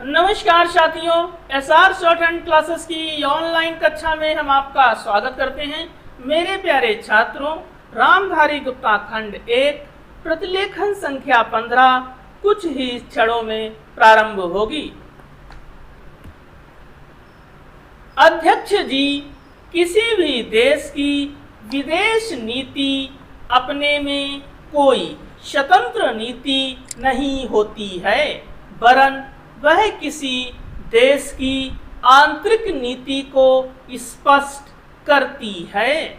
नमस्कार साथियों, SR short hand classes की ऑनलाइन कक्षा में हम आपका स्वागत करते हैं। मेरे प्यारे छात्रों, रामधारी गुप्ता खंड 1 प्रतिलेखन संख्या 15 कुछ ही क्षणों में प्रारंभ होगी। अध्यक्ष जी, किसी भी देश की विदेश नीति अपने में कोई स्वतंत्र नीति नहीं होती है, वरन वह किसी देश की आंतरिक नीति को स्पष्ट करती है।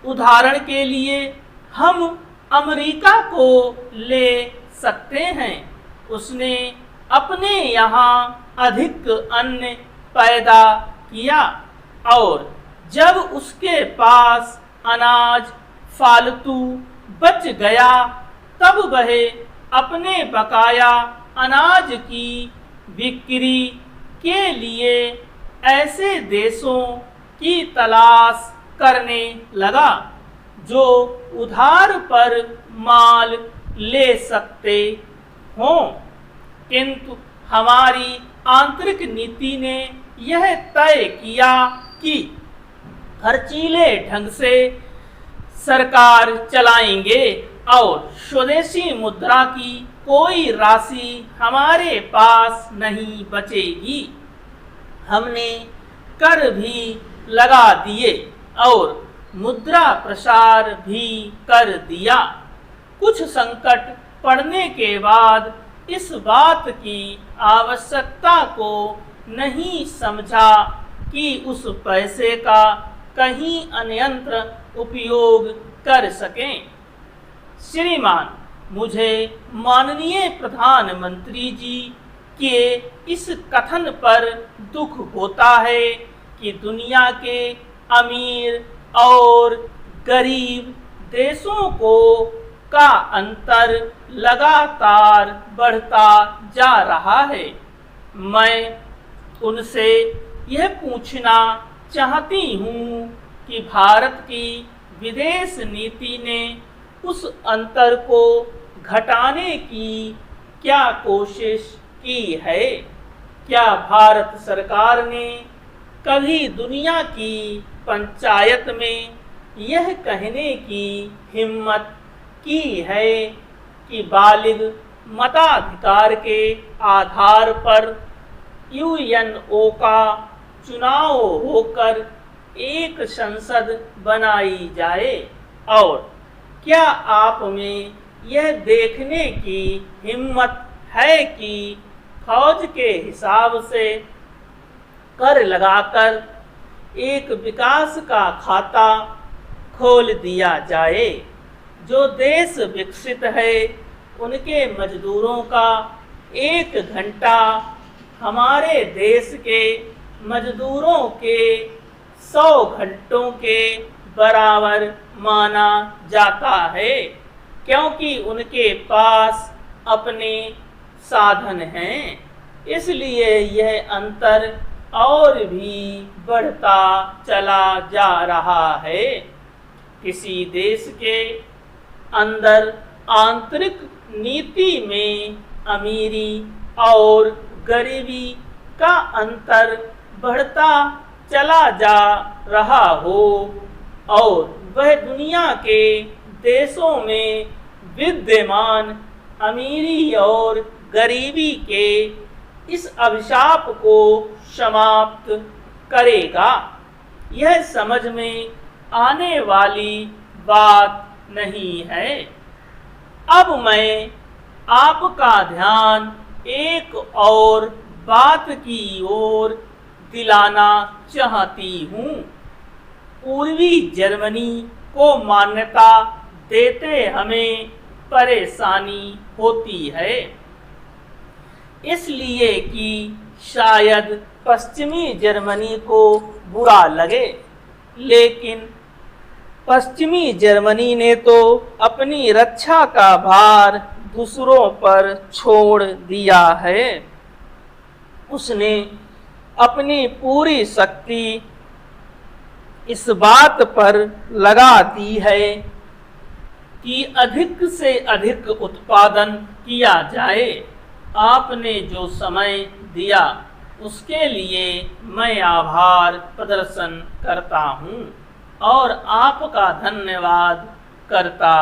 उदाहरण के लिए हम अमेरिका को ले सकते हैं। उसने अपने यहाँ अधिक अन्न पैदा किया और जब उसके पास अनाज फालतू बच गया तब वह अपने बकाया अनाज की बिक्री के लिए ऐसे देशों की तलाश करने लगा जो उधार पर माल ले सकते हों। किंतु हमारी आंतरिक नीति ने यह तय किया कि खर्चीले ढंग से सरकार चलाएंगे और स्वदेशी मुद्रा की कोई राशि हमारे पास नहीं बचेगी। हमने कर भी लगा दिए और मुद्रा प्रसार भी कर दिया। कुछ संकट पड़ने के बाद इस बात की आवश्यकता को नहीं समझा कि उस पैसे का कहीं अन्यत्र उपयोग कर सकें। श्रीमान, मुझे माननीय प्रधानमंत्री जी के इस कथन पर दुख होता है कि दुनिया के अमीर और गरीब देशों का अंतर लगातार बढ़ता जा रहा है। मैं उनसे यह पूछना चाहती हूँ कि भारत की विदेश नीति ने उस अंतर को घटाने की क्या कोशिश की है? क्या भारत सरकार ने कभी दुनिया की पंचायत में यह कहने की हिम्मत की है कि बालिग मताधिकार के आधार पर यूएनओ का चुनाव होकर एक संसद बनाई जाए? और क्या आप में यह देखने की हिम्मत है कि फौज के हिसाब से कर लगाकर एक विकास का खाता खोल दिया जाए? जो देश विकसित है उनके मजदूरों का 1 घंटा हमारे देश के मजदूरों के 100 घंटों के बराबर माना जाता है, क्योंकि उनके पास अपने साधन हैं। इसलिए यह अंतर और भी बढ़ता चला जा रहा है। किसी देश के अंदर आंतरिक नीति में अमीरी और गरीबी का अंतर बढ़ता चला जा रहा हो और वह दुनिया के देशों में विद्यमान अमीरी और गरीबी के इस अभिशाप को समाप्त करेगा, यह समझ में आने वाली बात नहीं है। अब मैं आपका ध्यान एक और बात की ओर दिलाना चाहती हूँ। पूर्वी जर्मनी को मान्यता देते हमें परेशानी होती है, इसलिए कि शायद पश्चिमी जर्मनी को बुरा लगे, लेकिन पश्चिमी जर्मनी ने तो अपनी रक्षा का भार दूसरों पर छोड़ दिया है। उसने अपनी पूरी शक्ति इस बात पर लगा दी है कि अधिक से अधिक उत्पादन किया जाए आपने जो समय दिया उसके लिए मैं आभार प्रदर्शन करता हूँ और आपका धन्यवाद करता